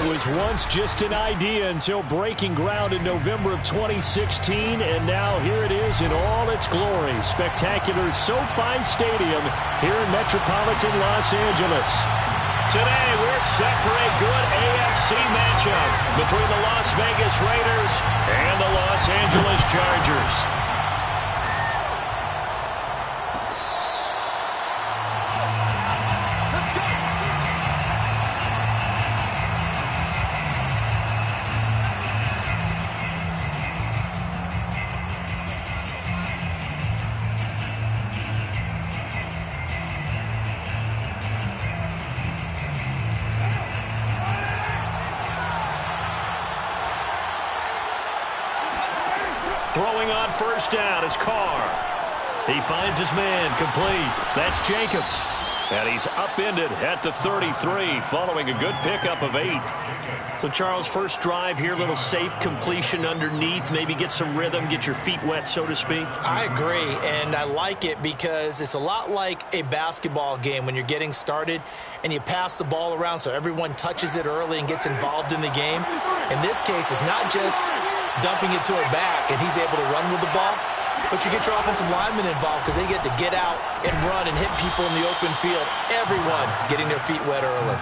It was once just an idea until breaking ground in November of 2016, and now here it is in all its glory. Spectacular SoFi Stadium here in metropolitan Los Angeles. Today, we're set for a good AFC matchup between the Las Vegas Raiders and the Los Angeles Chargers. Throwing on first down is Carr. He finds his man complete. That's Jacobs. And he's upended at the 33 following a good pickup of 8. So, Charles, first drive here, little safe completion underneath. Maybe get some rhythm, get your feet wet, so to speak. I agree, and I like it because it's a lot like a basketball game when you're getting started and you pass the ball around so everyone touches it early and gets involved in the game. In this case, it's not just dumping it to a back and he's able to run with the ball, but you get your offensive linemen involved because they get to get out and run and hit people in the open field. Everyone getting their feet wet early.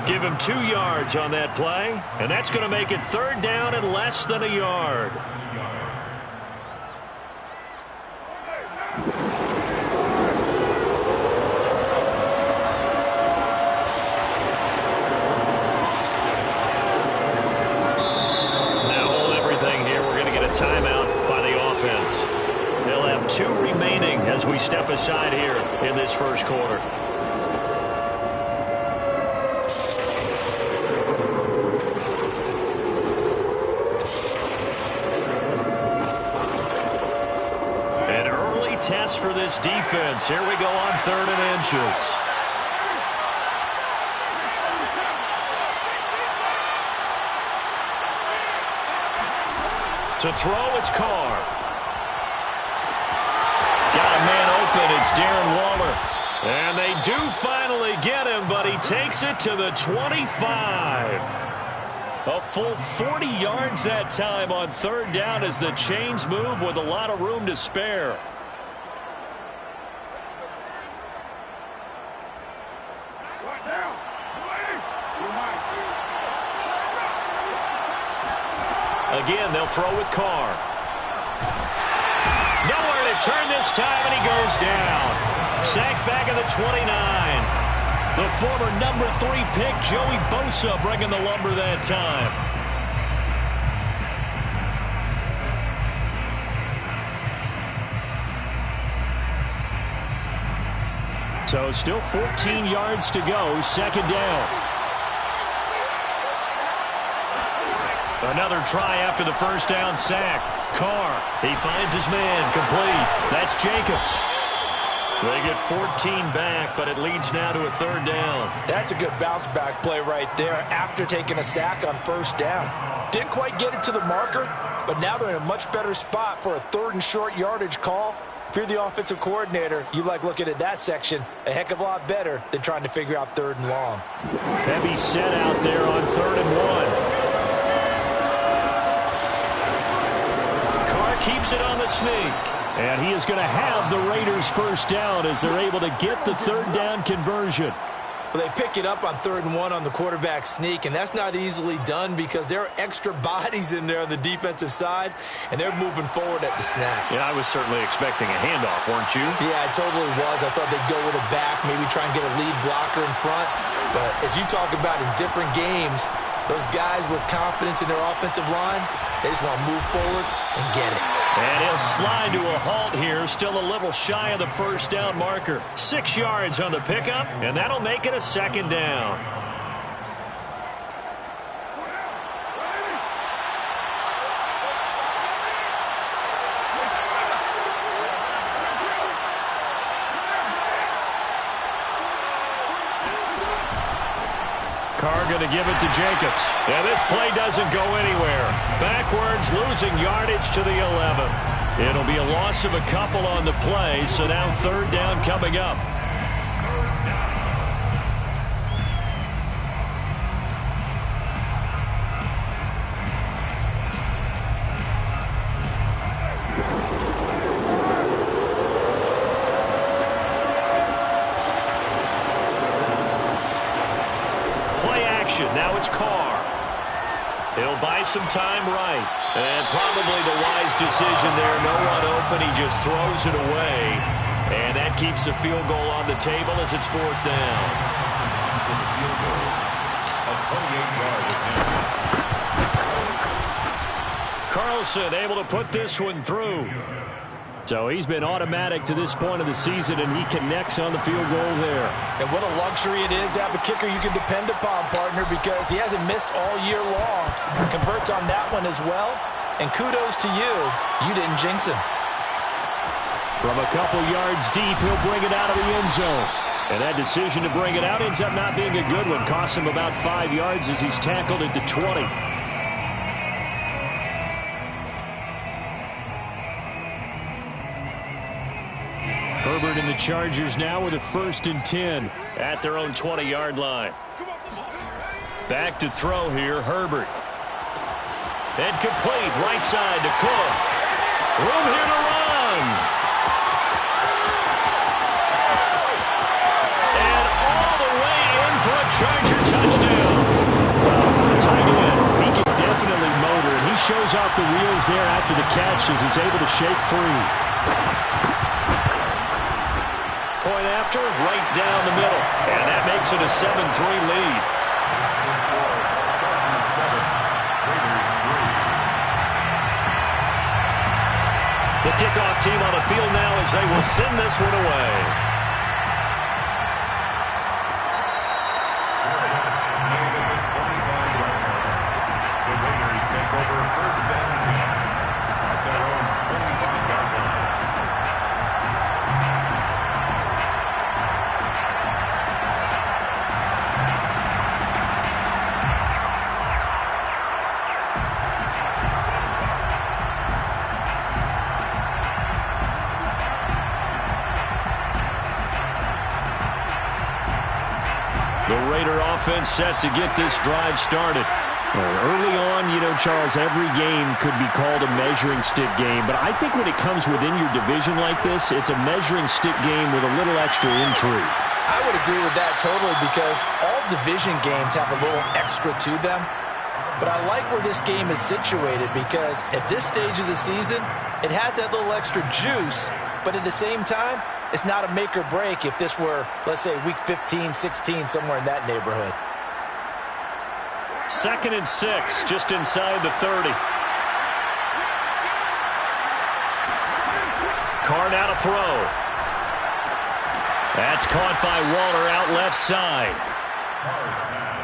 Give him 2 yards on that play, and that's going to make it third down and less than a yard. Timeout by the offense. They'll have 2 remaining as we step aside here in this first quarter. An early test for this defense. Here we go on 3rd and inches. To throw, it's Carr. Got a man open. It's Darren Waller. And they do finally get him, but he takes it to the 25. A full 40 yards that time on 3rd down as the chains move with a lot of room to spare. Again, they'll throw with Carr. Nowhere to turn this time, and he goes down. Sacked back at the 29. The former number 3 pick, Joey Bosa, bringing the lumber that time. So still 14 yards to go, 2nd down. Another try after the first down sack. Carr, he finds his man complete. That's Jacobs. They get 14 back, but it leads now to a 3rd down. That's a good bounce-back play right there after taking a sack on 1st down. Didn't quite get it to the marker, but now they're in a much better spot for a 3rd and short yardage call. If you're the offensive coordinator, you like looking at that section a heck of a lot better than trying to figure out 3rd and long. Heavy set out there on 3rd and 1. Keeps it on the sneak. And he is going to have the Raiders first down as they're able to get the 3rd down conversion. Well, they pick it up on 3rd and 1 on the quarterback sneak, and that's not easily done because there are extra bodies in there on the defensive side, and they're moving forward at the snap. Yeah, I was certainly expecting a handoff, weren't you? Yeah, I totally was. I thought they'd go with a back, maybe try and get a lead blocker in front. But as you talk about in different games, those guys with confidence in their offensive line, they just want to move forward and get it. And he'll slide to a halt here, still a little shy of the first down marker. 6 yards on the pickup, and that'll make it a 2nd down. Carr going to give it to Jacobs. And this play doesn't go anywhere. Backwards, losing yardage to the 11. It'll be a loss of a couple on the play, so now 3rd down coming up. Carr. He'll buy some time right. And probably the wise decision there. No one open. He just throws it away. And that keeps the field goal on the table as it's 4th down. Carlson able to put this one through. So he's been automatic to this point of the season, and he connects on the field goal there. And what a luxury it is to have a kicker you can depend upon, partner, because he hasn't missed all year long. Converts on that one as well. And kudos to you. You didn't jinx him. From a couple yards deep, he'll bring it out of the end zone. And that decision to bring it out ends up not being a good one. Costs him about 5 yards as he's tackled at the 20. Herbert and the Chargers now with a 1st and 10 at their own 20-yard line. Back to throw here, Herbert. And complete, right side to Cook. Room here to run. And all the way in for a Charger touchdown. Well, for a tight end, he can definitely motor, and he shows off the wheels there after the catch as he's able to shake free. Point after, right down the middle. And that makes it a 7-3 lead. The kickoff team on the field now as they will send this one away. The Raiders take over 1st and 10 at their own 25-yard line. The Raider offense set to get this drive started. Early on, Charles, every game could be called a measuring stick game. But I think when it comes within your division like this, it's a measuring stick game with a little extra intrigue. I would agree with that totally because all division games have a little extra to them. But I like where this game is situated because at this stage of the season, it has that little extra juice. But at the same time, it's not a make or break if this were, let's say, week 15, 16, somewhere in that neighborhood. 2nd and 6, just inside the 30. Carr now to throw. That's caught by Waller out left side.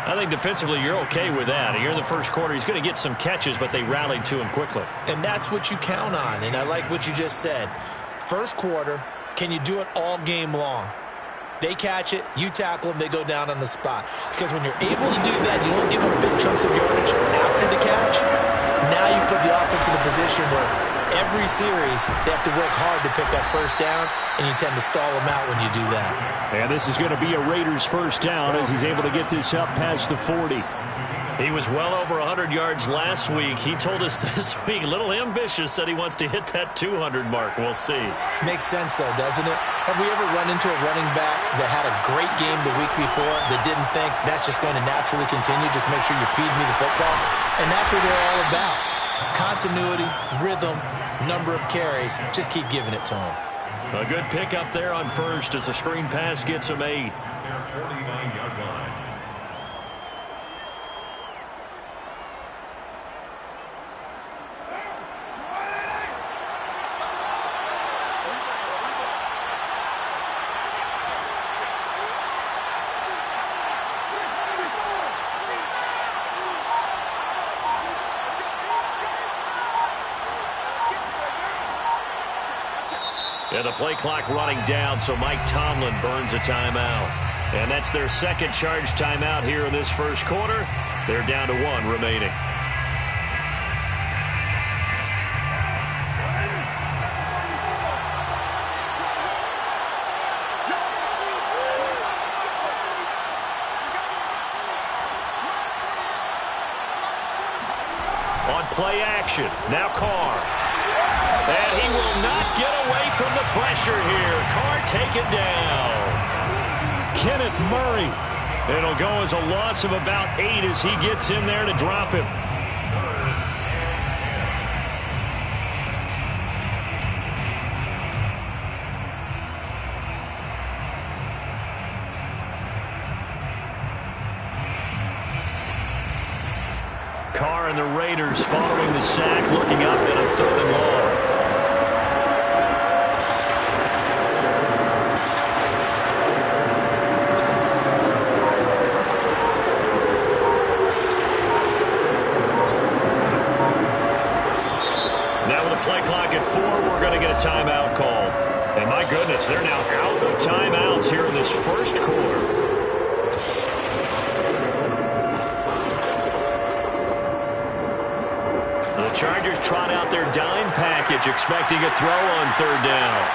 I think defensively you're okay with that. Here in the first quarter, he's going to get some catches, but they rallied to him quickly. And that's what you count on, and I like what you just said. First quarter, can you do it all game long? They catch it, you tackle them, they go down on the spot. Because when you're able to do that, you don't give them big chunks of yardage after the catch. Now you put the offense in a position where every series they have to work hard to pick up first downs, and you tend to stall them out when you do that. And this is going to be a Raiders first down as he's able to get this up past the 40. He was well over 100 yards last week. He told us this week, a little ambitious, said he wants to hit that 200 mark. We'll see. Makes sense, though, doesn't it? Have we ever run into a running back that had a great game the week before that didn't think that's just going to naturally continue? Just make sure you feed me the football. And that's what they're all about. Continuity, rhythm, number of carries. Just keep giving it to them. A good pickup there on first as the screen pass gets him 8. Their 49-yard line. And the play clock running down, so Mike Tomlin burns a timeout. And that's their second charge timeout here in this first quarter. They're down to 1 remaining. On play action, now Carr. And he will not get away from the pressure here. Carr taken down. Kenneth Murray It'll go as a loss of about 8 as he gets in there to drop him. Carr and the Raiders following the sack, looking up at a 3rd and long. Now with a play clock at 4, we're going to get a timeout call. And my goodness, they're now out of timeouts here in this first quarter. The Chargers trot out their dime package, expecting a throw on 3rd down.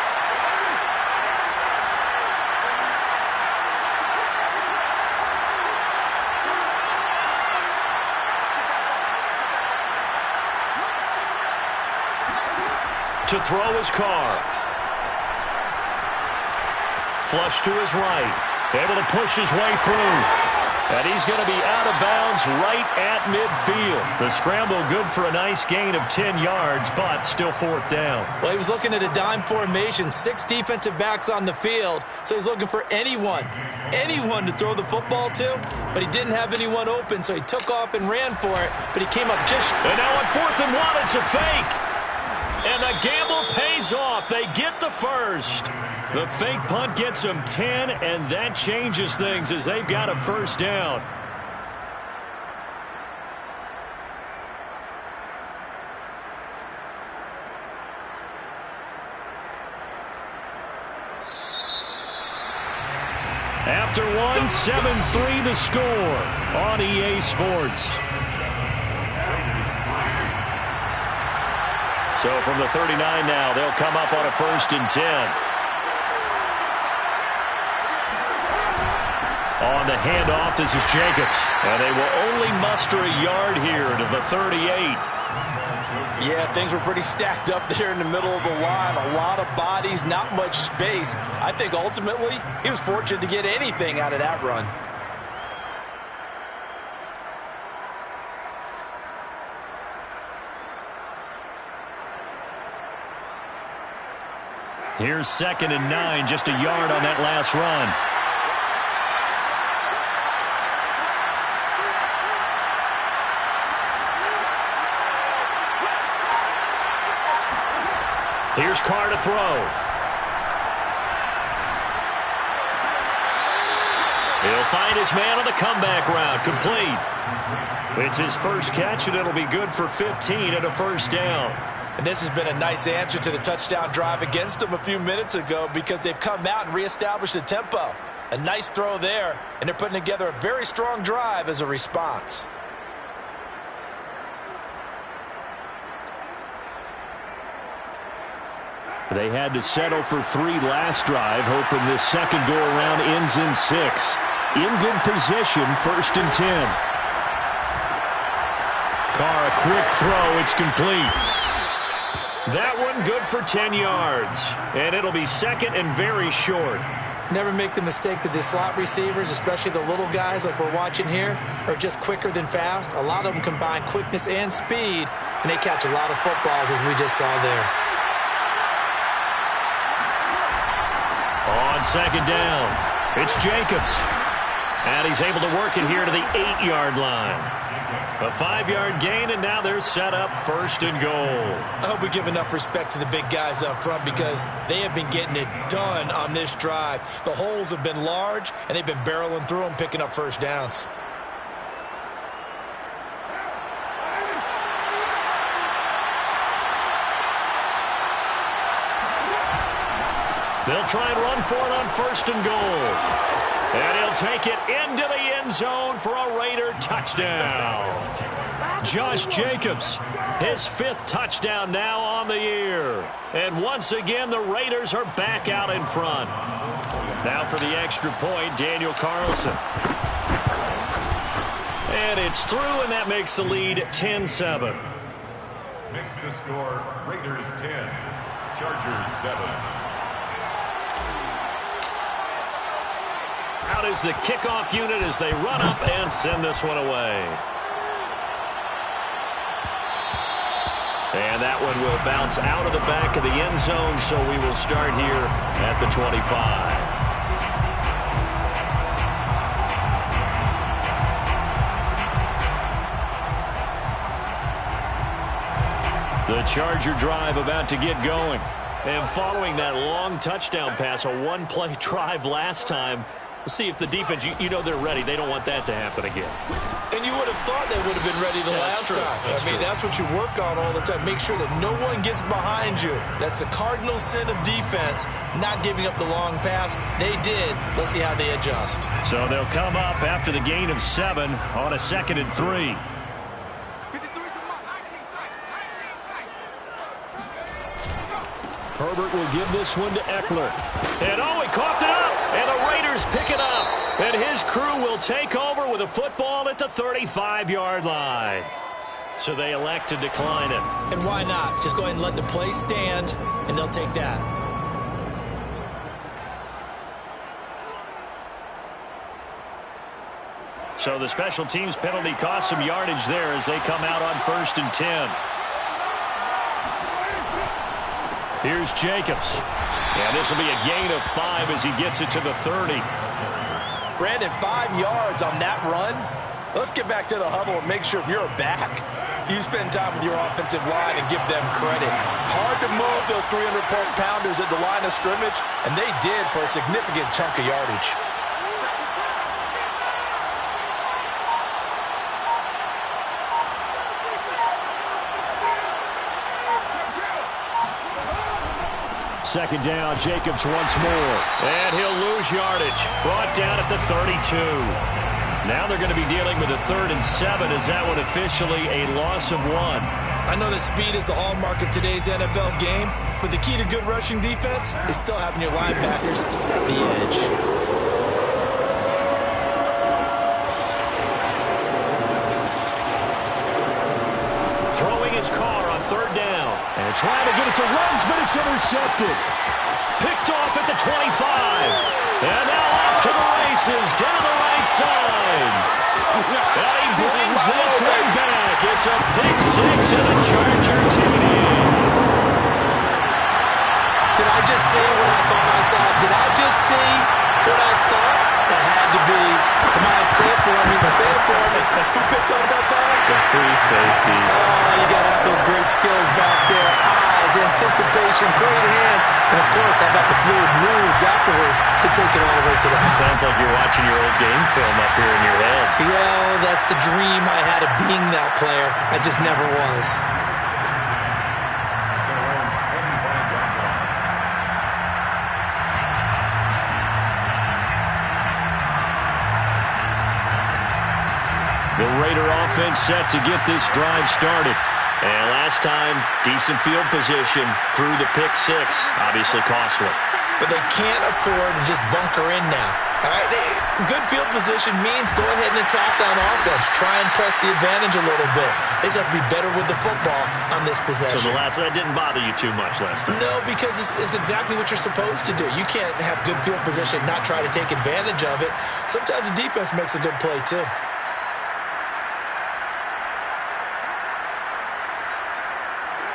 To throw is Carr. Flush to his right. Able to push his way through. And he's going to be out of bounds right at midfield. The scramble good for a nice gain of 10 yards, but still 4th down. Well, he was looking at a dime formation, 6 defensive backs on the field, so he's looking for anyone to throw the football to, but he didn't have anyone open, so he took off and ran for it, but he came up just... And now on 4th and 1, it's a fake. And the gamble pays off. They get the first. The fake punt gets them 10, and that changes things as they've got a 1st down. After 1, 7-3 the score on EA Sports. So from the 39 now, they'll come up on a 1st and 10. On the handoff, this is Jacobs. And they will only muster a yard here to the 38. Yeah, things were pretty stacked up there in the middle of the line. A lot of bodies, not much space. I think ultimately he was fortunate to get anything out of that run. Here's 2nd and 9, just a yard on that last run. Here's Carr to throw. He'll find his man on the comeback route, complete. It's his first catch, and it'll be good for 15 and a 1st down. And this has been a nice answer to the touchdown drive against them a few minutes ago because they've come out and reestablished the tempo. A nice throw there, and they're putting together a very strong drive as a response. They had to settle for 3 last drive, hoping this second go-around ends in 6. In good position, 1st and 10. Carr, a quick throw, it's complete. That one good for 10 yards, and it'll be 2nd and very short. Never make the mistake that the slot receivers, especially the little guys like we're watching here, are just quicker than fast. A lot of them combine quickness and speed, and they catch a lot of footballs, as we just saw there. On 2nd down, it's Jacobs. And he's able to work it here to the 8-yard line. A 5-yard gain, and now they're set up 1st and goal. I hope we give enough respect to the big guys up front because they have been getting it done on this drive. The holes have been large, and they've been barreling through them, picking up 1st downs. They'll try and run for it on 1st and goal. And he'll take it into the end zone for a Raider touchdown. Josh Jacobs, his 5th touchdown now on the year. And once again, the Raiders are back out in front. Now for the extra point, Daniel Carlson. And it's through, and that makes the lead 10-7. Makes the score Raiders 10, Chargers 7. Out is the kickoff unit as they run up and send this one away. And that one will bounce out of the back of the end zone, so we will start here at the 25. The Charger drive about to get going. And following that long touchdown pass, a one-play drive last time, we'll see if the defense, you know they're ready. They don't want that to happen again. And you would have thought they would have been ready the last time. That's what you work on all the time. Make sure that no one gets behind you. That's the cardinal sin of defense, not giving up the long pass. They did. Let's see how they adjust. So they'll come up after the gain of 7 on a 2nd and 3. Herbert will give this one to Eckler. And he coughed it up. And the Raiders pick it up. And his crew will take over with a football at the 35-yard line. So they elect to decline it. And why not? Just go ahead and let the play stand, and they'll take that. So the special teams penalty cost some yardage there as they come out on 1st and 10. Here's Jacobs. And this will be a gain of 5 as he gets it to the 30. Brandon, 5 yards on that run. Let's get back to the huddle and make sure if you're back, you spend time with your offensive line and give them credit. Hard to move those 300-plus pounders at the line of scrimmage, and they did for a significant chunk of yardage. Second down, Jacobs once more. And he'll lose yardage. Brought down at the 32. Now they're going to be dealing with a 3rd and 7. Is that one officially a loss of 1? I know that speed is the hallmark of today's NFL game, but the key to good rushing defense is still having your linebackers set the edge. Throwing his car on 3rd down. And trying to get it to Ruggs, but it's intercepted. Picked off at the 25. And now off to the races down the right side. And he brings this one back. It's a pick 6 and a Charger TD. Did I just see what I thought I saw? Did I just see what I thought? That had to be. Come on, say it for me. Say it for me. Who picked up that pass? A free safety. Oh, you got to have those great skills back there. Eyes, anticipation, great hands. And, of course, how about the fluid moves afterwards to take it all the way to the house? Sounds like you're watching your old game film up here in your head. Yeah, that's the dream I had of being that player. I just never was. The Raider offense set to get this drive started. And last time, decent field position through the pick 6. Obviously costly. But they can't afford to just bunker in now. All right, good field position means go ahead and attack on offense. Try and press the advantage a little bit. They just have to be better with the football on this possession. So that didn't bother you too much last time? No, because it's exactly what you're supposed to do. You can't have good field position, not try to take advantage of it. Sometimes the defense makes a good play, too.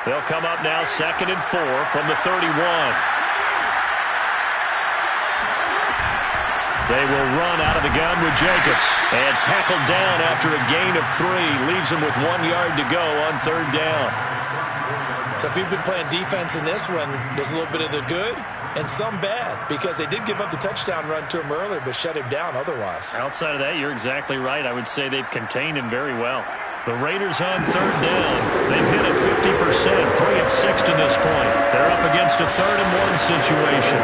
They'll come up now 2nd and 4 from the 31. They will run out of the gun with Jacobs. And tackled down after a gain of 3. Leaves them with 1 yard to go on 3rd down. So if you've been playing defense in this one, there's a little bit of the good and some bad. Because they did give up the touchdown run to him earlier, but shut him down otherwise. Outside of that, you're exactly right. I would say they've contained him very well. The Raiders on 3rd down. They've hit it 50%, 3 of 6 to this point. They're up against a 3rd and 1 situation.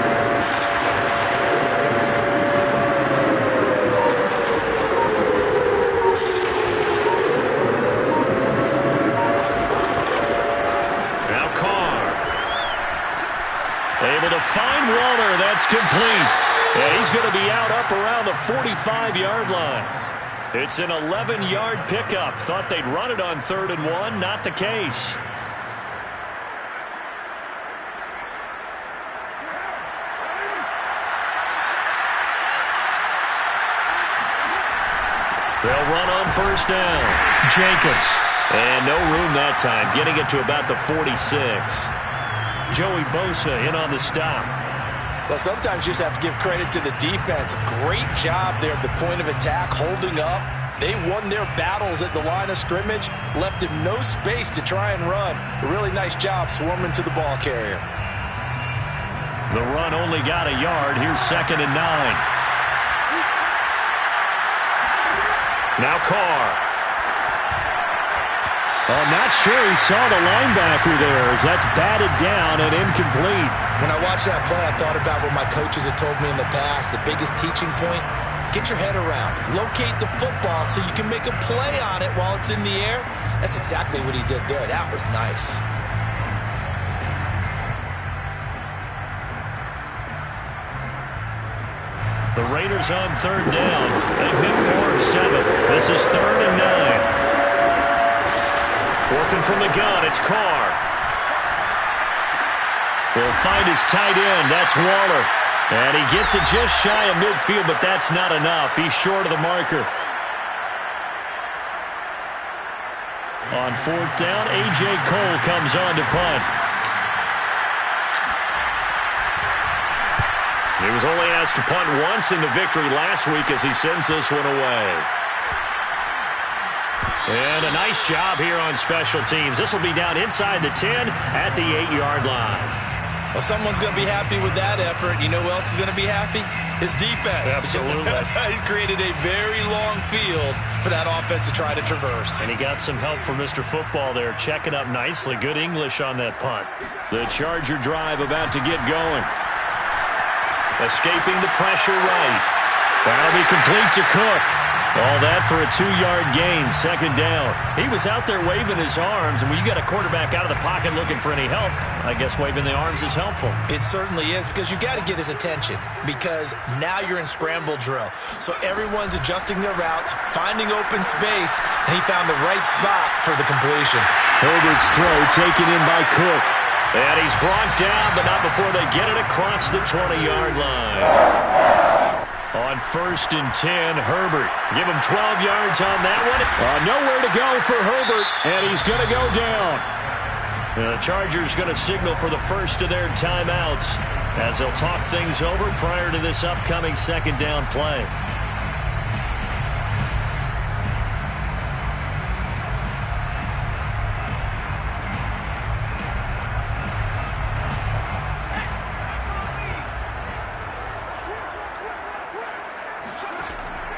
Now Carr. Able to find Warner. That's complete. And he's going to be out up around the 45-yard line. It's an 11-yard pickup. Thought they'd run it on 3rd and 1. Not the case. first down. Jacobs. And no room that time, getting it to about the 46. Joey Bosa in on the stop. Well, sometimes you just have to give credit to the defense. Great job there at the point of attack, holding up. They won their battles at the line of scrimmage, left him no space to try and run. A really nice job swarming to the ball carrier. The run only got a yard. Here's 2nd and 9. Now Carr. I'm not sure he saw the linebacker there as that's batted down and incomplete. When I watched that play, I thought about what my coaches had told me in the past. The biggest teaching point, get your head around. Locate the football so you can make a play on it while it's in the air. That's exactly what he did there. That was nice. The Raiders on 3rd down. They've hit 4 of 7. This is 3rd and 9. Working from the gun, it's Carr. He'll find his tight end. That's Waller. And he gets it just shy of midfield, but that's not enough. He's short of the marker. On 4th down, A.J. Cole comes on to punt. He was only asked to punt once in the victory last week as he sends this one away. And a nice job here on special teams. This will be down inside the 10 at the 8-yard line. Well, someone's going to be happy with that effort. You know who else is going to be happy? His defense. Absolutely. He's created a very long field for that offense to try to traverse. And he got some help from Mr. Football there, checking up nicely. Good English on that punt. The Charger drive about to get going. Escaping the pressure right. That'll be complete to Cook. All that for a 2-yard gain, 2nd down. He was out there waving his arms, and when you got a quarterback out of the pocket looking for any help, I guess waving the arms is helpful. It certainly is, because you got to get his attention, because now you're in scramble drill. So everyone's adjusting their routes, finding open space, and he found the right spot for the completion. Herbert's throw taken in by Cook. And he's brought down, but not before they get it across the 20-yard line. On 1st and 10, Herbert. Give him 12 yards on that one. Nowhere to go for Herbert, and he's going to go down. The Chargers going to signal for the first of their timeouts as they'll talk things over prior to this upcoming 2nd down play.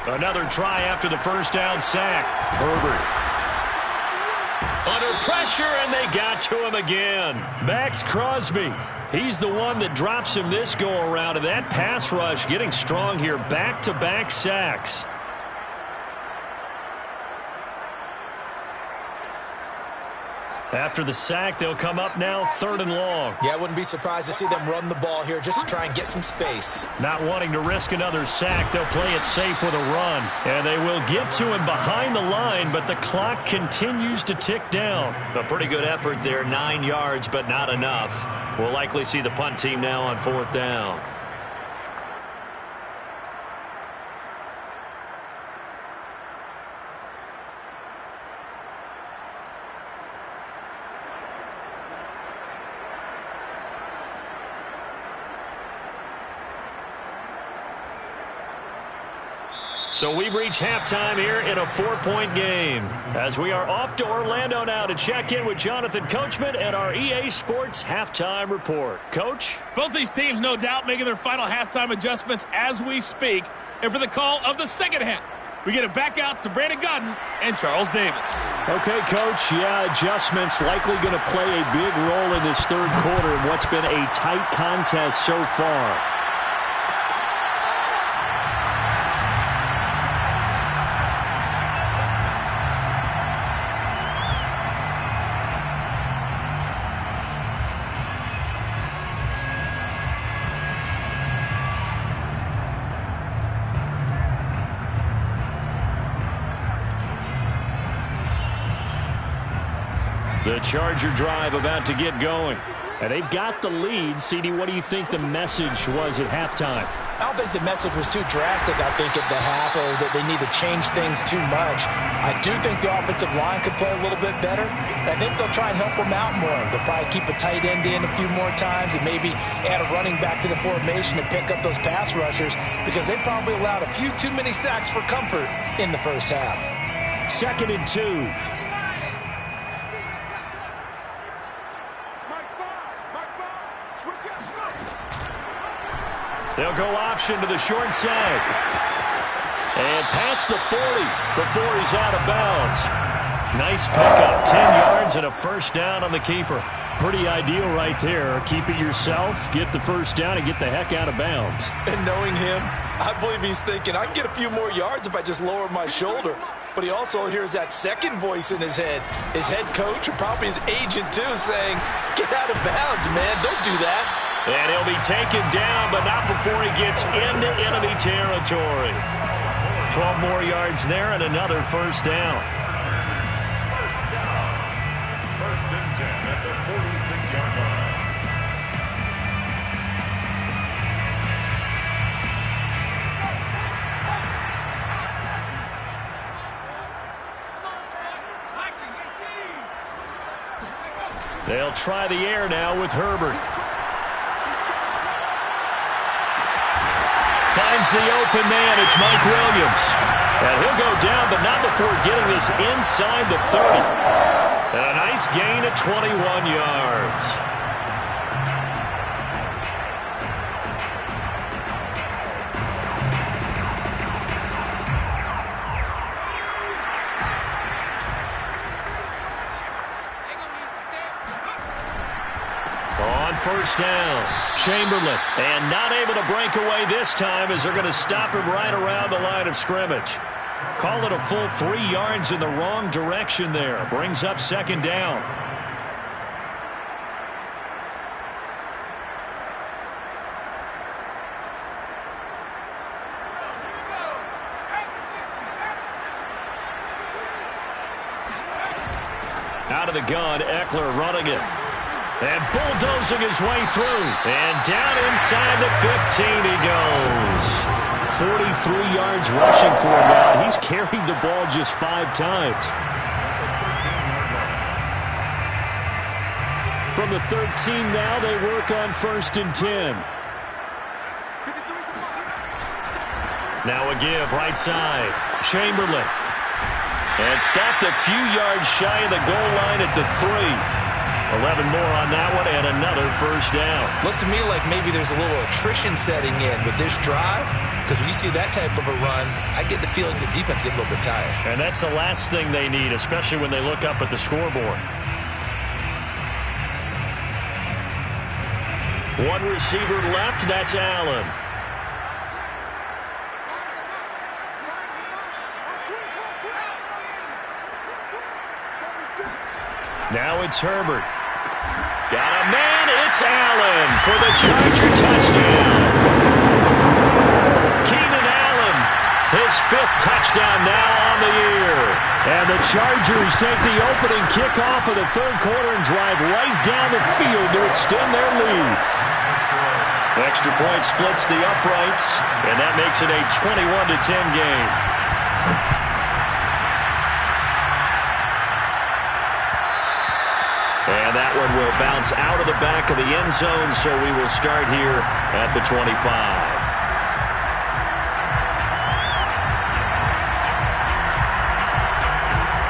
Another try after the first down sack. Herbert under pressure, and they got to him again. Max Crosby. He's the one that drops him this go-around, and that pass rush getting strong here. Back-to-back sacks. After the sack, they'll come up now 3rd and long. Yeah, I wouldn't be surprised to see them run the ball here just to try and get some space. Not wanting to risk another sack, they'll play it safe with a run. And they will get to him behind the line, but the clock continues to tick down. A pretty good effort there, 9 yards, but not enough. We'll likely see the punt team now on 4th down. So we've reached halftime here in a 4-point game as we are off to Orlando now to check in with Jonathan Coachman and our EA Sports Halftime Report. Coach? Both these teams, no doubt, making their final halftime adjustments as we speak. And for the call of the second half, we get it back out to Brandon Gaudin and Charles Davis. Okay, Coach. Yeah, adjustments likely going to play a big role in this 3rd quarter in what's been a tight contest so far. The Charger drive about to get going. And they've got the lead. CD, what do you think the message was at halftime? I don't think the message was too drastic, I think, at the half, or that they need to change things too much. I do think the offensive line could play a little bit better. I think they'll try and help them out more. They'll probably keep a tight end in a few more times and maybe add a running back to the formation and pick up those pass rushers, because they probably allowed a few too many sacks for comfort in the first half. 2nd and 2. They'll go option to the short side. And past the 40 before he's out of bounds. Nice pickup. 10 yards and a first down on the keeper. Pretty ideal right there. Keep it yourself, get the first down, and get the heck out of bounds. And knowing him, I believe he's thinking, I can get a few more yards if I just lower my shoulder. But he also hears that second voice in his head. His head coach, or probably his agent too, saying, get out of bounds, man. Don't do that. And he'll be taken down, but not before he gets into enemy territory. 12 more yards there and another first down. First and 10 at the 46-yard line. They'll try the air now with Herbert. Finds the open man. It's Mike Williams. And he'll go down, but not before getting this inside the 30. And a nice gain of 21 yards. On first down, Chamberlain. And not able to break away this time, as they're going to stop him right around the line of scrimmage. Call it a full 3 yards in the wrong direction there. Brings up second down. Out of the gun, Eckler running it. And bulldozing his way through. And down inside the 15 he goes. 43 yards rushing for him now. He's carried the ball just 5 times. From the 13 now, they work on 1st and 10. Now a give right side. Chamberlain. And stopped a few yards shy of the goal line at the 3. 11 more on that one, and another first down. Looks to me like maybe there's a little attrition setting in with this drive, because when you see that type of a run, I get the feeling the defense gets a little bit tired. And that's the last thing they need, especially when they look up at the scoreboard. One receiver left, that's Allen. Now it's Herbert. Got a man, it's Allen for the Charger touchdown. Keenan Allen, his 5th touchdown now on the year. And the Chargers take the opening kickoff of the 3rd quarter and drive right down the field to extend their lead. Extra point splits the uprights, and that makes it a 21-10 game. And that one will bounce out of the back of the end zone, so we will start here at the 25.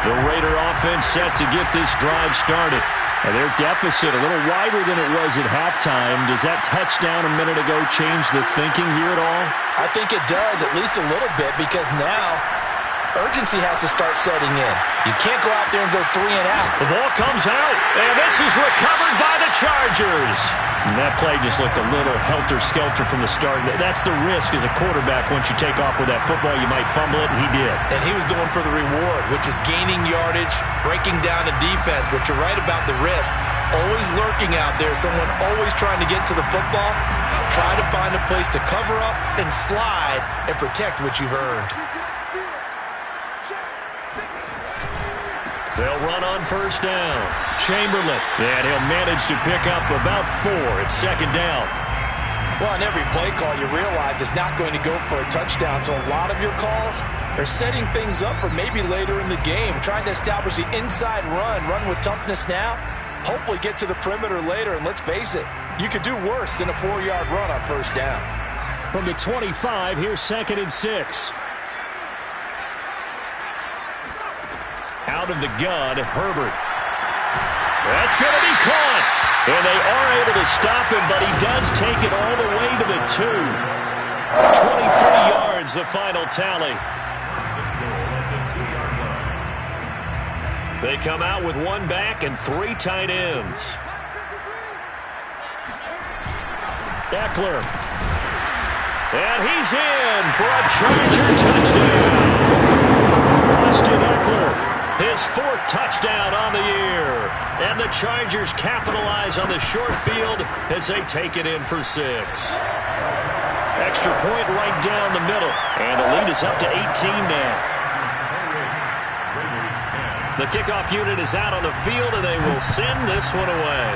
The Raider offense set to get this drive started. And their deficit a little wider than it was at halftime. Does that touchdown a minute ago change the thinking here at all? I think it does, at least a little bit, because now urgency has to start setting in. You can't go out there and go 3 and out. The ball comes out, and this is recovered by the Chargers. And that play just looked a little helter-skelter from the start. That's the risk as a quarterback. Once you take off with that football, you might fumble it, and he did. And he was going for the reward, which is gaining yardage, breaking down the defense. But you're right about the risk. Always lurking out there, someone always trying to get to the football. Try to find a place to cover up and slide and protect what you've earned. They'll run on first down. Chamberlain. And he'll manage to pick up about 4. It's second down. Well, on every play call, you realize it's not going to go for a touchdown. So a lot of your calls are setting things up for maybe later in the game, trying to establish the inside run with toughness now, hopefully get to the perimeter later. And let's face it, you could do worse than a 4-yard run on first down. From the 25, here's 2nd and 6. Out of the gun, Herbert. That's going to be caught. And they are able to stop him, but he does take it all the way to the 2. 23 yards, the final tally. They come out with 1 back and 3 tight ends. Eckler. And he's in for a Charger touchdown. Austin Eckler. His 4th touchdown on the year. And the Chargers capitalize on the short field as they take it in for 6. Extra point right down the middle. And the lead is up to 18 now. The kickoff unit is out on the field, and they will send this one away.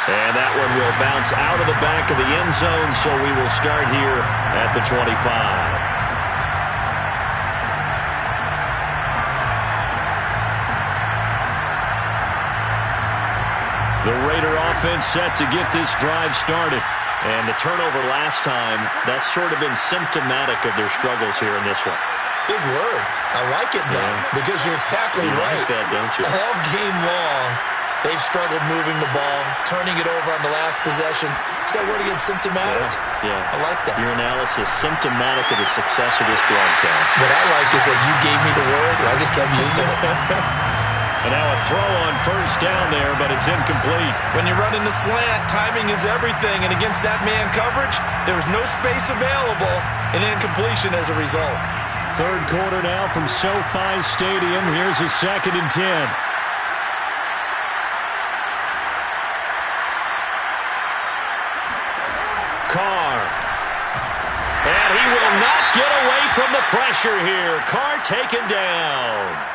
And that one will bounce out of the back of the end zone, so we will start here at the 25. The Raider offense set to get this drive started. And the turnover last time, that's sort of been symptomatic of their struggles here in this one. Big word. I like it, though, because you're exactly right. Like that, don't you? All game long, they've struggled moving the ball, turning it over on the last possession. Is that word again, symptomatic? Yeah. I like that. Your analysis, symptomatic of the success of this broadcast. What I like is that you gave me the word, and I just kept using it. And now a throw on first down there, but it's incomplete. When you're running the slant, timing is everything. And against that man coverage, there was no space available, and incompletion as a result. 3rd quarter now from SoFi Stadium. Here's a 2nd and 10. Carr. And he will not get away from the pressure here. Carr taken down.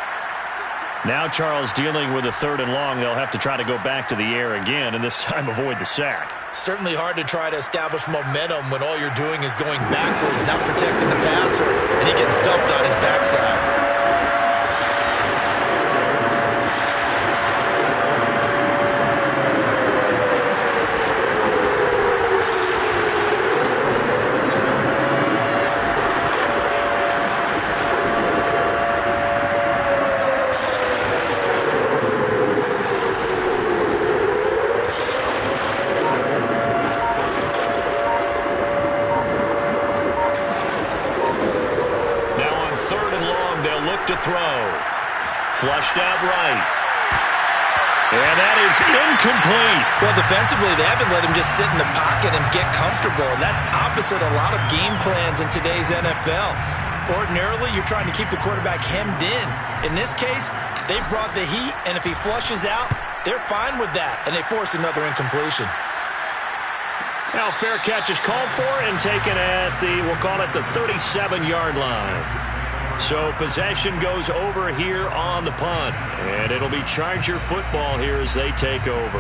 Now Charles dealing with a 3rd and long. They'll have to try to go back to the air again, and this time avoid the sack. Certainly hard to try to establish momentum when all you're doing is going backwards, not protecting the passer, and he gets dumped on his backside. Flushed out right. And that is incomplete. Well, defensively, they haven't let him just sit in the pocket and get comfortable. And that's opposite a lot of game plans in today's NFL. Ordinarily, you're trying to keep the quarterback hemmed in. In this case, they've brought the heat, and if he flushes out, they're fine with that. And they force another incompletion. Now, fair catch is called for and taken at the, we'll call it the 37-yard line. So possession goes over here on the punt. And it'll be Charger football here as they take over.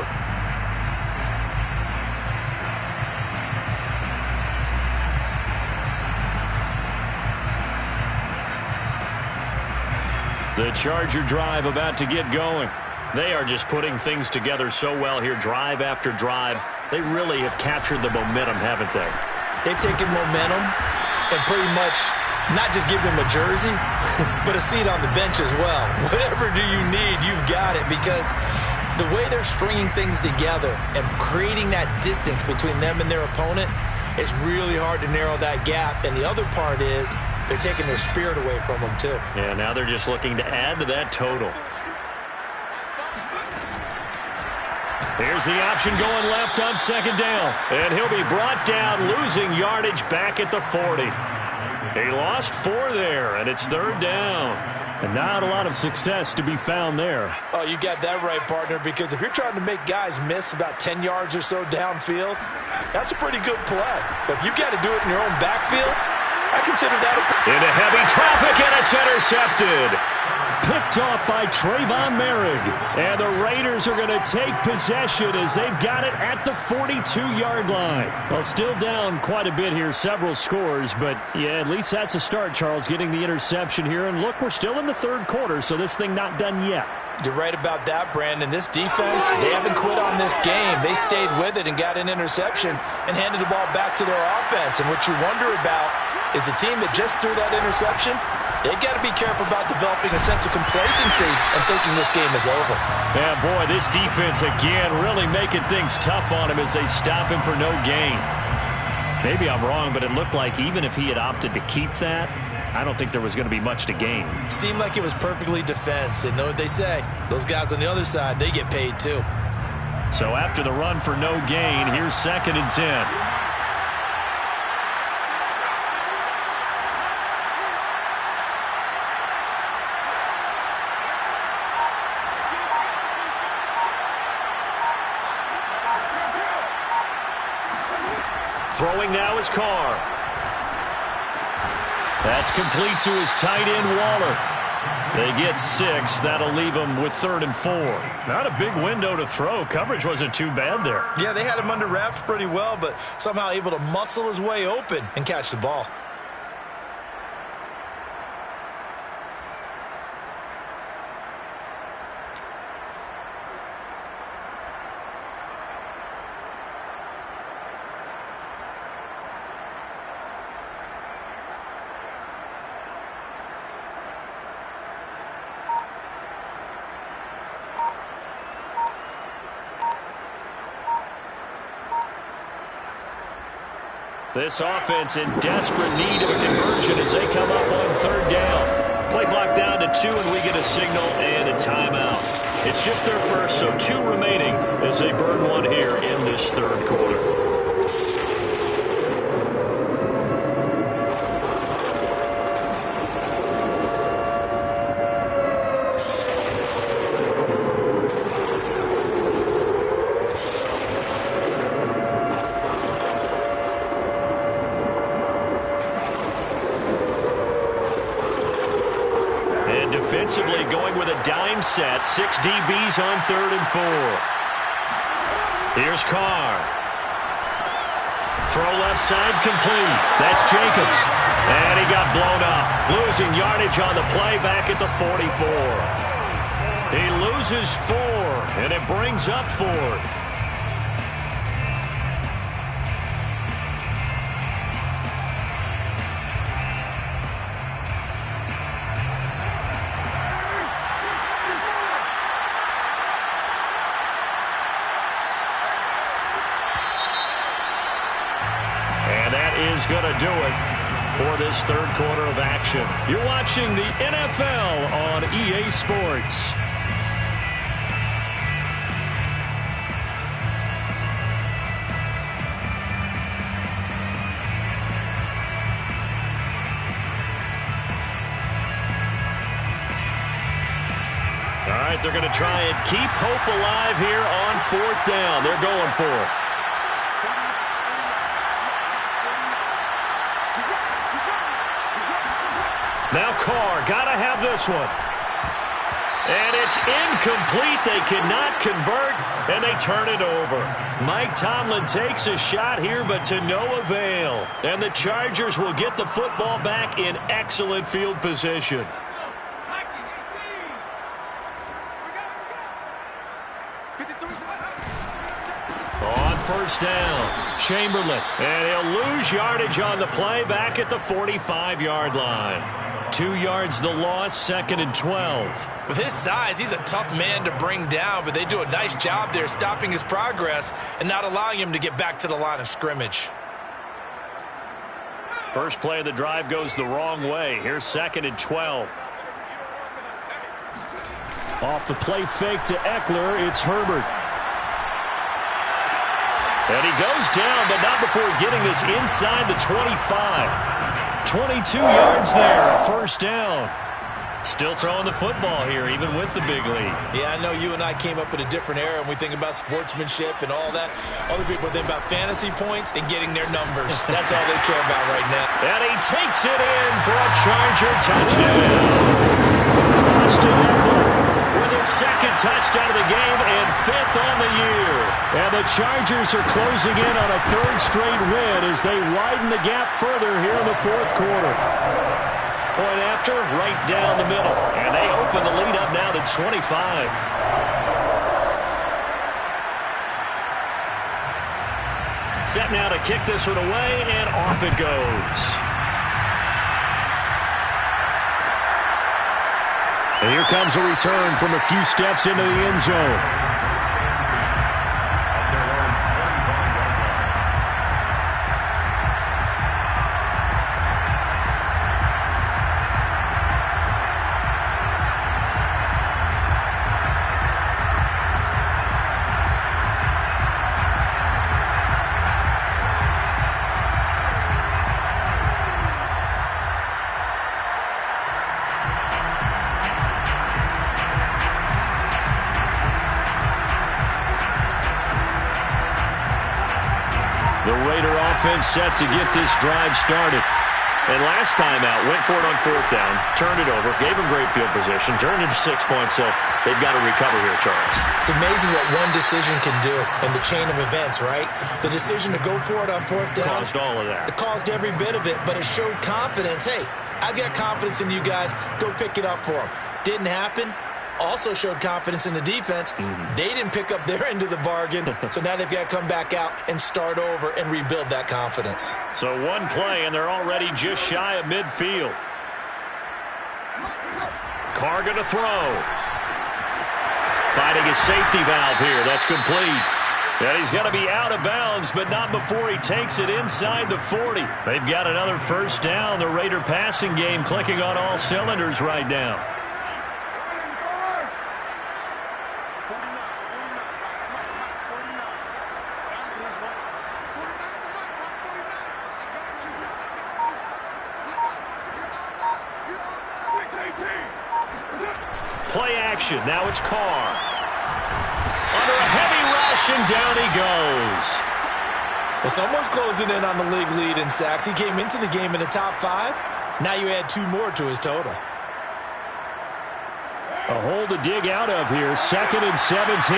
The Charger drive about to get going. They are just putting things together so well here, drive after drive. They really have captured the momentum, haven't they? They've taken momentum and pretty much not just give him a jersey, but a seat on the bench as well. Whatever do you need, you've got it, because the way they're stringing things together and creating that distance between them and their opponent, it's really hard to narrow that gap. And the other part is they're taking their spirit away from them, too. Yeah, now they're just looking to add to that total. Here's the option going left on 2nd down. And he'll be brought down, losing yardage back at the 40. They lost 4 there, and it's 3rd down. And not a lot of success to be found there. Oh, you got that right, partner, because if you're trying to make guys miss about 10 yards or so downfield, that's a pretty good play. But if you got to do it in your own backfield, I consider that a... Into heavy traffic, and it's intercepted. picked off by Trayvon Merrick. And the Raiders are going to take possession as they've got it at the 42-yard line. Well, still down quite a bit here, several scores, but yeah, at least that's a start, Charles, getting the interception here. And look, we're still in the third quarter, so this thing not done yet. You're right about that, Brandon. This defense, they haven't quit on this game. They stayed with it and got an interception and handed the ball back to their offense. And what you wonder about is the team that just threw that interception, they've got to be careful about developing a sense of complacency and thinking this game is over. Yeah, boy, this defense again really making things tough on him as they stop him for no gain. Maybe I'm wrong, but it looked like even if he had opted to keep that, I don't think there was going to be much to gain. Seemed like it was perfectly defense. And know what they say, those guys on the other side, they get paid too. So after the run for no gain, here's 2nd and 10. Throwing now is Carr. That's complete to his tight end, Waller. They get 6. That'll leave them with 3rd and 4. Not a big window to throw. Coverage wasn't too bad there. Yeah, they had him under wraps pretty well, but somehow able to muscle his way open and catch the ball. This offense in desperate need of a conversion as they come up on 3rd down. Play clock down to 2, and we get a signal and a timeout. It's just their first, so 2 remaining as they burn one here in this 3rd quarter. Defensively going with a dime set. 6 DBs on 3rd and 4. Here's Carr. Throw left side complete. That's Jacobs. And he got blown up. Losing yardage on the play back at the 44. He loses 4, and it brings up 4th. Is going to do it for this 3rd quarter of action. You're watching the NFL on EA Sports. All right, they're going to try and keep hope alive here on 4th down. They're going for it. Now Carr, got to have this one. And it's incomplete. They cannot convert, and they turn it over. Mike Tomlin takes a shot here, but to no avail. And the Chargers will get the football back in excellent field position. On 1st down, Chamberlain. And he'll lose yardage on the play back at the 45-yard line. 2 yards the loss, 2nd and 12. With his size, he's a tough man to bring down, but they do a nice job there stopping his progress and not allowing him to get back to the line of scrimmage. First play of the drive goes the wrong way. Here's 2nd and 12. Off the play fake to Eckler, it's Herbert. And he goes down, but not before getting this inside the 25. 22 yards there, 1st down. Still throwing the football here, even with the big lead. Yeah, I know you and I came up in a different era, and we think about sportsmanship and all that. Other people think about fantasy points and getting their numbers. That's all they care about right now. And he takes it in for a Charger touchdown. Austin touchdown of the game and 5th on the year. And the Chargers are closing in on a 3rd straight win as they widen the gap further here in the 4th quarter. Point after, right down the middle. And they open the lead up now to 25. Set now to kick this one away, and off it goes. And here comes a return from a few steps into the end zone. The Raider offense set to get this drive started. And last time out, went for it on 4th down, turned it over, gave them great field position, turned into 6 points, so they've got to recover here, Charles. It's amazing what one decision can do in the chain of events, right? The decision to go for it on 4th down. Caused all of that. It caused every bit of it, but it showed confidence. Hey, I've got confidence in you guys. Go pick it up for them. Didn't happen. Also showed confidence in the defense. They didn't pick up their end of the bargain, so now they've got to come back out and start over and rebuild that confidence. So one play, and they're already just shy of midfield. Carr going to throw. Finding his safety valve here. That's complete. And he's going to be out of bounds, but not before he takes it inside the 40. They've got another 1st down. The Raider passing game clicking on all cylinders right now. Play action. Now it's Carr. Under a heavy rush, and down he goes. Well, someone's closing in on the league lead in sacks. He came into the game in the top 5. Now you add 2 more to his total. A hole to dig out of here. 2nd and 17.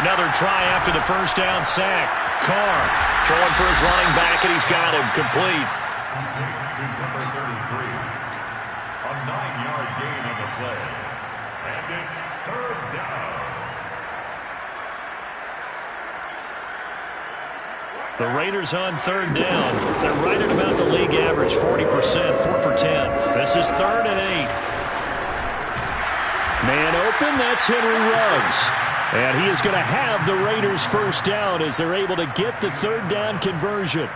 Another try after the 1st down sack. Carr throwing for his running back, and he's got him complete. To number 33. A 9-yard gain on the play. And it's 3rd down. The Raiders on 3rd down. They're right at about the league average, 40%, 4 for 10. This is 3rd and 8. Man open, that's Henry Ruggs. And he is going to have the Raiders' 1st down as they're able to get the 3rd down conversion.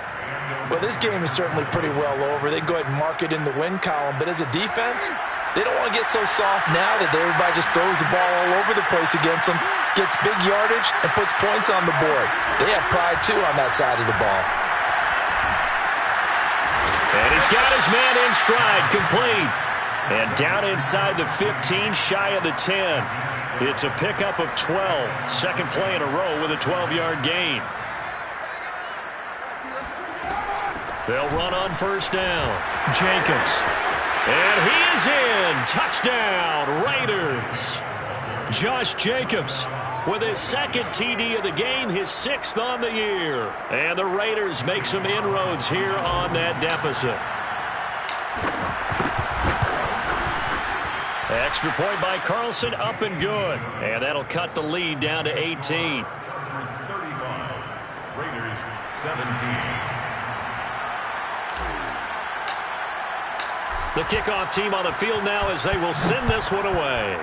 Well, this game is certainly pretty well over. They can go ahead and mark it in the win column. But as a defense, they don't want to get so soft now that everybody just throws the ball all over the place against them, gets big yardage, and puts points on the board. They have pride, too, on that side of the ball. And he's got his man in stride, complete. And down inside the 15, shy of the 10. It's a pickup of 12. 2nd play in a row with a 12-yard gain. They'll run on 1st down. Jacobs. And he is in. Touchdown, Raiders. Josh Jacobs with his 2nd TD of the game, his 6th on the year. And the Raiders make some inroads here on that deficit. Extra point by Carlson, up and good. And that'll cut the lead down to 18. 35. Raiders 17. The kickoff team on the field now as they will send this one away.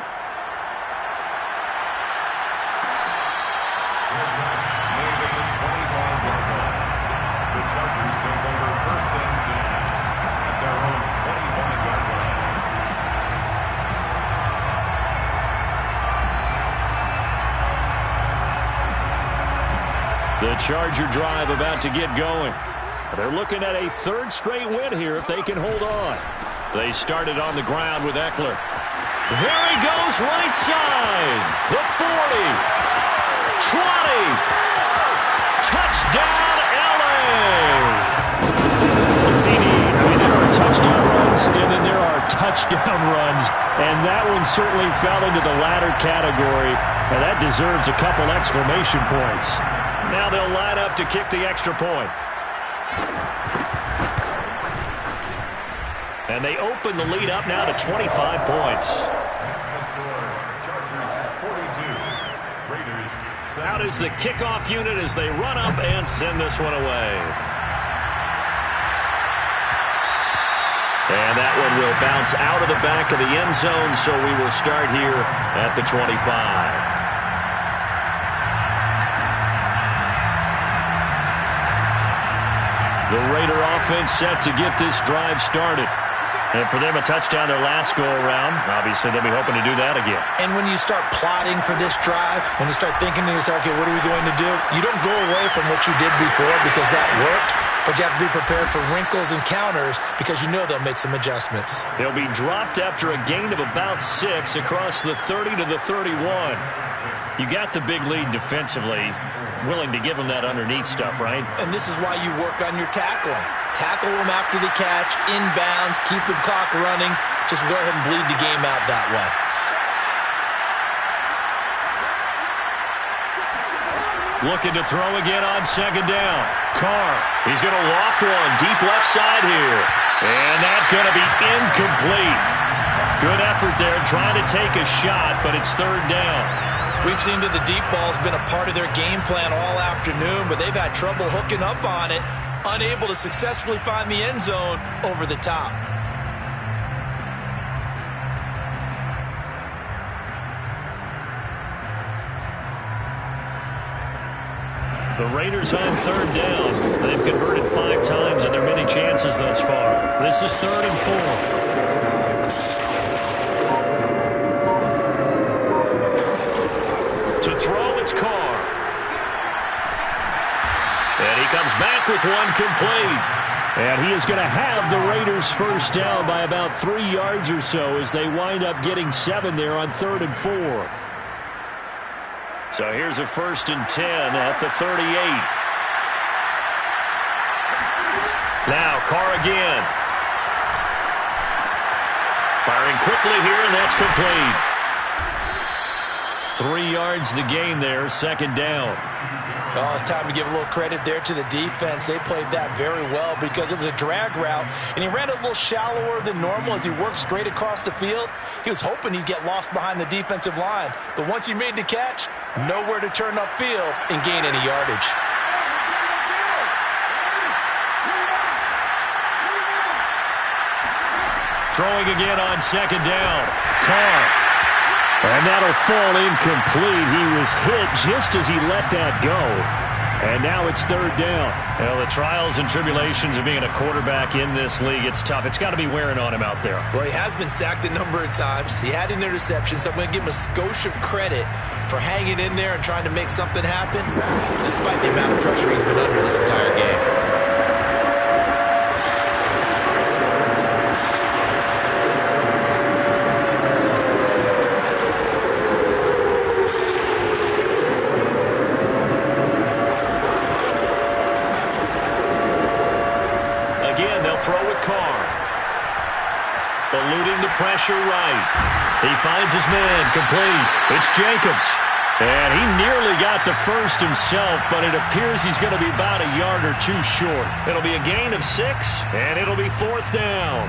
The Chargers take over 1st and 10 at their own 25-yard line. The Charger drive about to get going. They're looking at a 3rd straight win here if they can hold on. They started on the ground with Eckler. There he goes, right side. The 40. 20. Touchdown, L.A. CD, there are touchdown runs touchdown runs, and that one certainly fell into the latter category, and that deserves a couple exclamation points. Now they'll line up to kick the extra point. And they open the lead up now to 25 points. Out is the kickoff unit as they run up and send this one away. And that one will bounce out of the back of the end zone, so we will start here at the 25. The Raider offense set to get this drive started. And for them, a touchdown their last go-around. Obviously, they'll be hoping to do that again. And when you start plotting for this drive, when you start thinking to yourself, okay, what are we going to do? You don't go away from what you did before because that worked, but you have to be prepared for wrinkles and counters because you know they'll make some adjustments. They'll be dropped after a gain of about 6 across the 30 to the 31. You got the big lead defensively, willing to give them that underneath stuff, right? And this is why you work on your tackling. Tackle them after the catch, inbounds, keep the clock running. Just go ahead and bleed the game out that way. Looking to throw again on second down. Carr, he's going to loft one deep left side here. And that's going to be incomplete. Good effort there trying to take a shot, but it's third down. We've seen that the deep ball's been a part of their game plan all afternoon, but they've had trouble hooking up on it, unable to successfully find the end zone over the top. The Raiders on third down. They've converted 5 times in their many chances thus far. This is 3rd and 4. To throw, it's Carr. And he comes back with one complete. And he is going to have the Raiders first down by about 3 yards or so as they wind up getting 7 there on 3rd and 4. So here's a 1st and 10 at the 38. Now Carr again. Firing quickly here, and that's complete. 3 yards the gain there, 2nd down. Oh, it's time to give a little credit there to the defense. They played that very well because it was a drag route, and he ran a little shallower than normal as he worked straight across the field. He was hoping he'd get lost behind the defensive line, but once he made the catch, nowhere to turn upfield and gain any yardage. Throwing again on 2nd down. Carr. And that'll fall incomplete. He was hit just as he let that go. And now it's 3rd down. Well, the trials and tribulations of being a quarterback in this league, it's tough. It's got to be wearing on him out there. Well, he has been sacked a number of times. He had an interception, so I'm going to give him a skosh of credit for hanging in there and trying to make something happen, despite the amount of pressure he's been under this entire game. Eluding the pressure right. He finds his man complete. It's Jacobs. And he nearly got the first himself, but it appears he's going to be about a yard or 2 short. It'll be a gain of 6, and it'll be 4th down.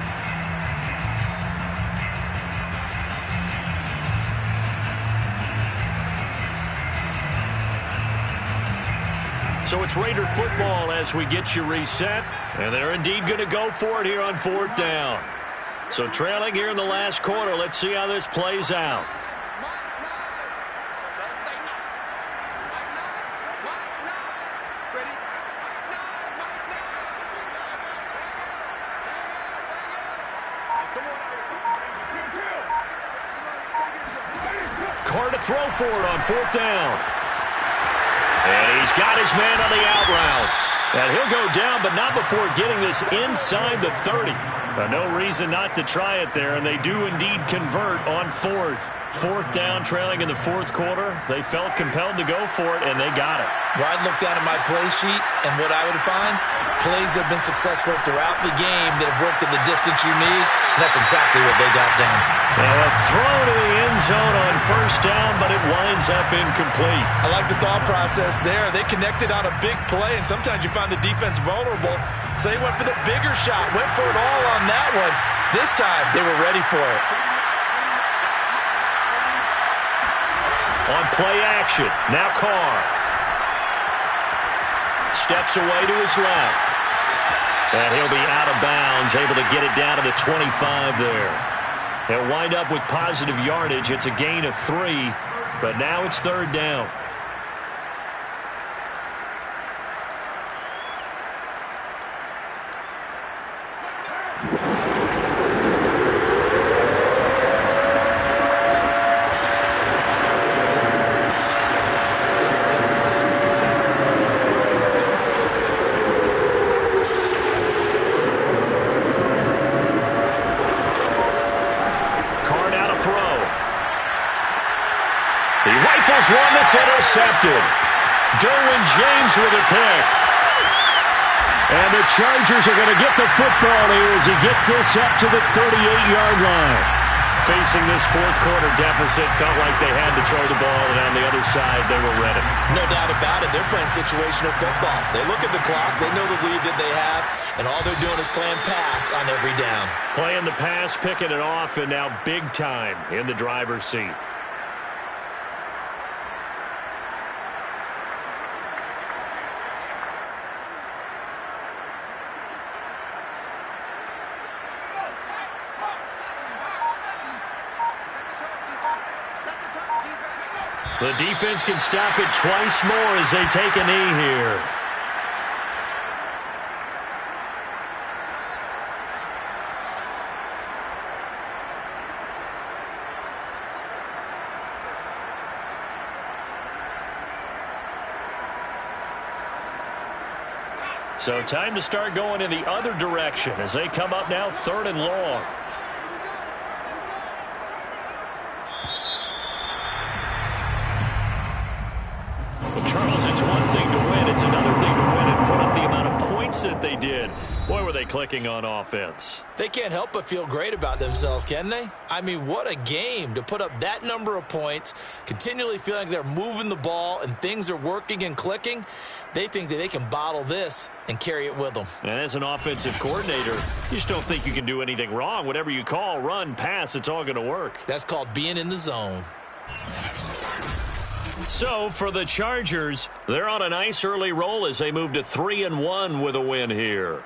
So it's Raider football as we get you reset. And they're indeed going to go for it here on 4th down. So trailing here in the last quarter, let's see how this plays out. Carr to throw for it on 4th down. And he's got his man on the out route. And he'll go down, but not before getting this inside the 30. No reason not to try it there, and they do indeed convert on fourth. Fourth down, trailing in the fourth quarter. They felt compelled to go for it, and they got it. Well, I'd look down at my play sheet, and what I would find, plays have been successful throughout the game that have worked at the distance you need, and that's exactly what they got done. Now a throw to the end zone on first down, but it winds up incomplete. I like the thought process there. They connected on a big play, and sometimes you find the defense vulnerable, so they went for the bigger shot, went for it all on that one. This time, they were ready for it. On play action, now Carr. Steps away to his left. And he'll be out of bounds, able to get it down to the 25 there. He'll wind up with positive yardage. It's a gain of 3, but now it's third down. One that's intercepted. Derwin James with a pick. And the Chargers are going to get the football here as he gets this up to the 38-yard line. Facing this fourth quarter deficit, felt like they had to throw the ball, and on the other side, they were ready. No doubt about it. They're playing situational football. They look at the clock. They know the lead that they have, and all they're doing is playing pass on every down. Playing the pass, picking it off, and now big time in the driver's seat. The defense can stop it twice more as they take a knee here. So time to start going in the other direction as they come up now third and long. Charles, it's one thing to win. It's another thing to win and put up the amount of points that they did. Boy, were they clicking on offense. They can't help but feel great about themselves, can they? I mean, what a game to put up that number of points, continually feeling like they're moving the ball and things are working and clicking. They think that they can bottle this and carry it with them. And as an offensive coordinator, you just don't think you can do anything wrong. Whatever you call, run, pass, it's all going to work. That's called being in the zone. So for the Chargers, they're on a nice early roll as they move to 3-1 with a win here.